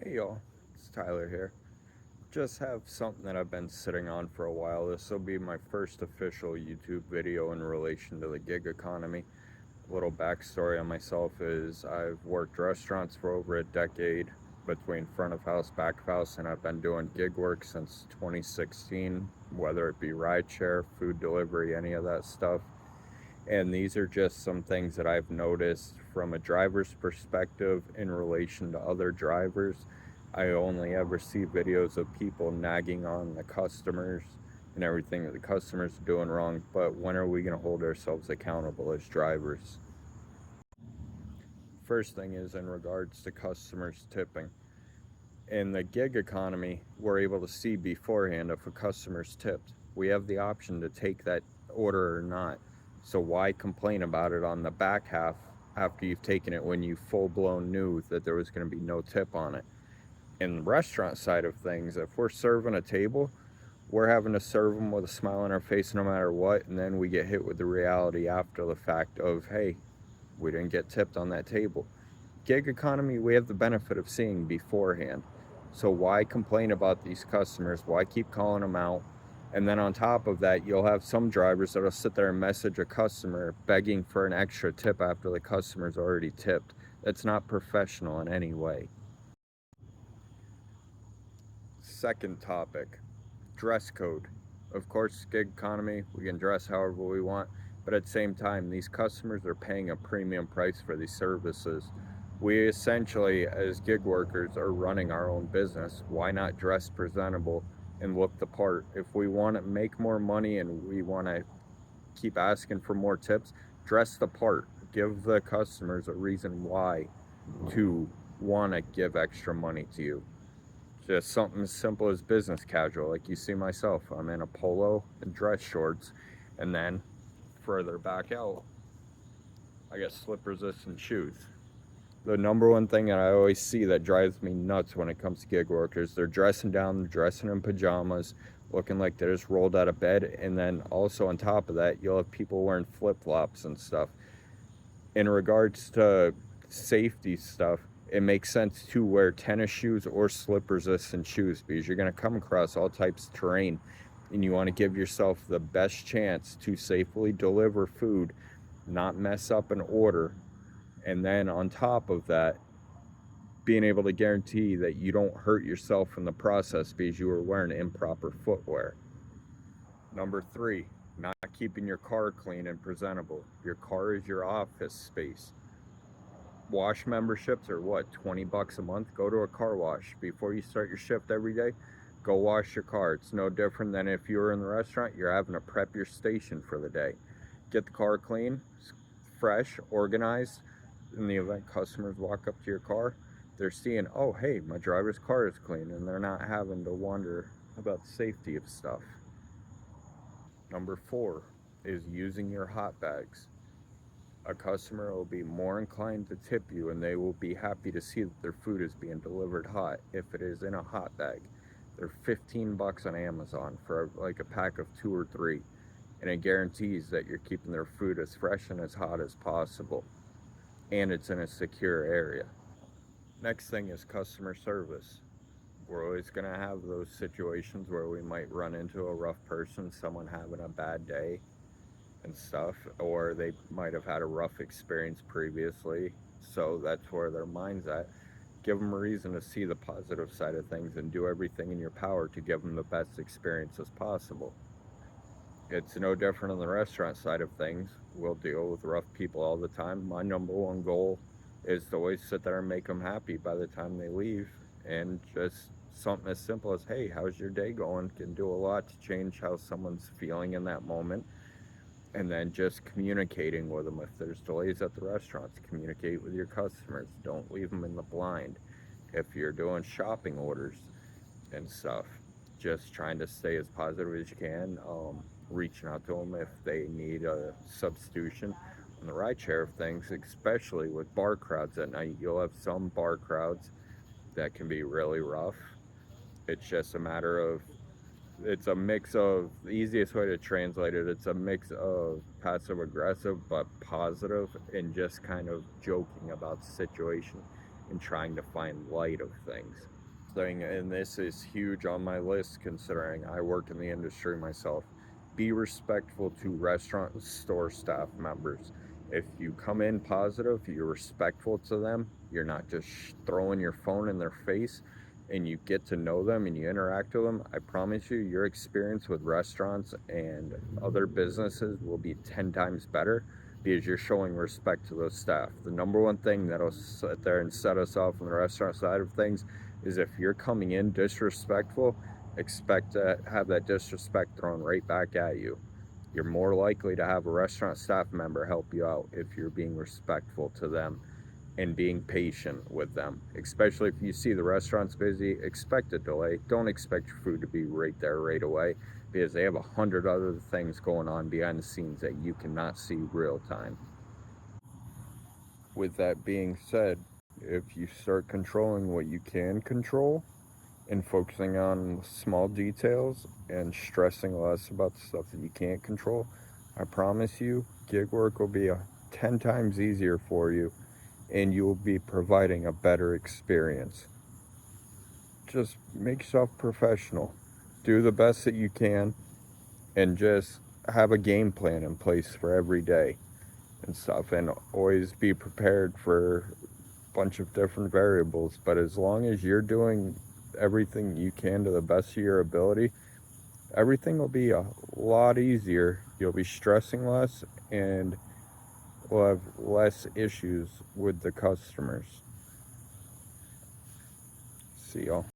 Hey y'all, it's Tyler here. Just have something that I've been sitting on for a while. This will be my first official YouTube video in relation to the gig economy. A little backstory on myself is I've worked restaurants for over a decade between front of house, back of house, and I've been doing gig work since 2016, whether it be rideshare, food delivery, any of that stuff. And these are just some things that I've noticed from a driver's perspective in relation to other drivers. I only ever see videos of people nagging on the customers and everything that the customers are doing wrong, but when are we going to hold ourselves accountable as drivers? First thing is in regards to customers tipping. In the gig economy, we're able to see beforehand if a customer's tipped. We have the option to take that order or not. So why complain about it on the back half after you've taken it when you full blown knew that there was going to be no tip on it? In the restaurant side of things, if we're serving a table, we're having to serve them with a smile on our face no matter what, and then we get hit with the reality after the fact of, hey, we didn't get tipped on that table. Gig economy, we have the benefit of seeing beforehand. So why complain about these customers? Why keep calling them out? And then on top of that, you'll have some drivers that'll sit there and message a customer begging for an extra tip after the customer's already tipped. That's not professional in any way. Second topic, dress code. Of course, gig economy, we can dress however we want, but at the same time, these customers are paying a premium price for these services. We essentially, as gig workers, are running our own business. Why not dress presentable and look the part? If we want to make more money and we want to keep asking for more tips, dress the part. Give the customers a reason why to want to give extra money to you. Just something as simple as business casual, like you see myself. I'm in a polo and dress shorts, and then further back out, I got slip resistant shoes. The number one thing that I always see that drives me nuts when it comes to gig workers, they're dressing down, they're dressing in pajamas, looking like they just rolled out of bed, and then also on top of that, you'll have people wearing flip flops and stuff. In regards to safety stuff, it makes sense to wear tennis shoes or slip resistant shoes because you're going to come across all types of terrain and you want to give yourself the best chance to safely deliver food, not mess up an order, and then on top of that, being able to guarantee that you don't hurt yourself in the process because you are wearing improper footwear. Number three, not keeping your car clean and presentable. Your car is your office space. Wash memberships are what, 20 bucks a month? Go to a car wash before you start your shift every day. Go wash your car. It's no different than if you were in the restaurant, you're having to prep your station for the day. Get the car clean, fresh, organized. In the event customers walk up to your car, they're seeing, oh, hey, my driver's car is clean, and they're not having to wonder about the safety of stuff. Number four is using your hot bags. A customer will be more inclined to tip you and they will be happy to see that their food is being delivered hot if it is in a hot bag. They're 15 bucks on Amazon for like a pack of 2 or 3, and it guarantees that you're keeping their food as fresh and as hot as possible, and it's in a secure area. Next thing is customer service. We're always going to have those situations where we might run into a rough person, someone having a bad day and stuff, or they might have had a rough experience previously, so that's where their mind's at. Give them a reason to see the positive side of things and do everything in your power to give them the best experience as possible. It's no different on the restaurant side of things. We'll deal with rough people all the time. My number one goal is to always sit there and make them happy by the time they leave, and just something as simple as, hey, how's your day going, can do a lot to change how someone's feeling in that moment. And then just communicating with them. If there's delays at the restaurants, communicate with your customers. Don't leave them in the blind. If you're doing shopping orders and stuff, just trying to stay as positive as you can. Reaching out to them if they need a substitution. On the ride share of things, especially with bar crowds at night, you'll have some bar crowds that can be really rough. It's just a matter of, it's a mix of, the easiest way to translate it, it's a mix of passive aggressive but positive and just kind of joking about the situation and trying to find light of things. And this is huge on my list considering I work in the industry myself. Be respectful to restaurant and store staff members. If you come in positive, you're respectful to them, you're not just throwing your phone in their face, and you get to know them and you interact with them, I promise you, your experience with restaurants and other businesses will be 10 times better because you're showing respect to those staff. The number one thing that'll sit there and set us off on the restaurant side of things is if you're coming in disrespectful, expect to have that disrespect thrown right back at you. You're more likely to have a restaurant staff member help you out if you're being respectful to them and being patient with them. Especially if you see the restaurant's busy, expect a delay. Don't expect your food to be right there right away because they have 100 other things going on behind the scenes that you cannot see real time. With that being said, if you start controlling what you can control and focusing on small details and stressing less about the stuff that you can't control, I promise you, gig work will be 10 times easier for you and you will be providing a better experience. Just make yourself professional. Do the best that you can and just have a game plan in place for every day and stuff, and always be prepared for a bunch of different variables. But as long as you're doing everything you can to the best of your ability, everything will be a lot easier. You'll be stressing less and will have less issues with the customers. See y'all.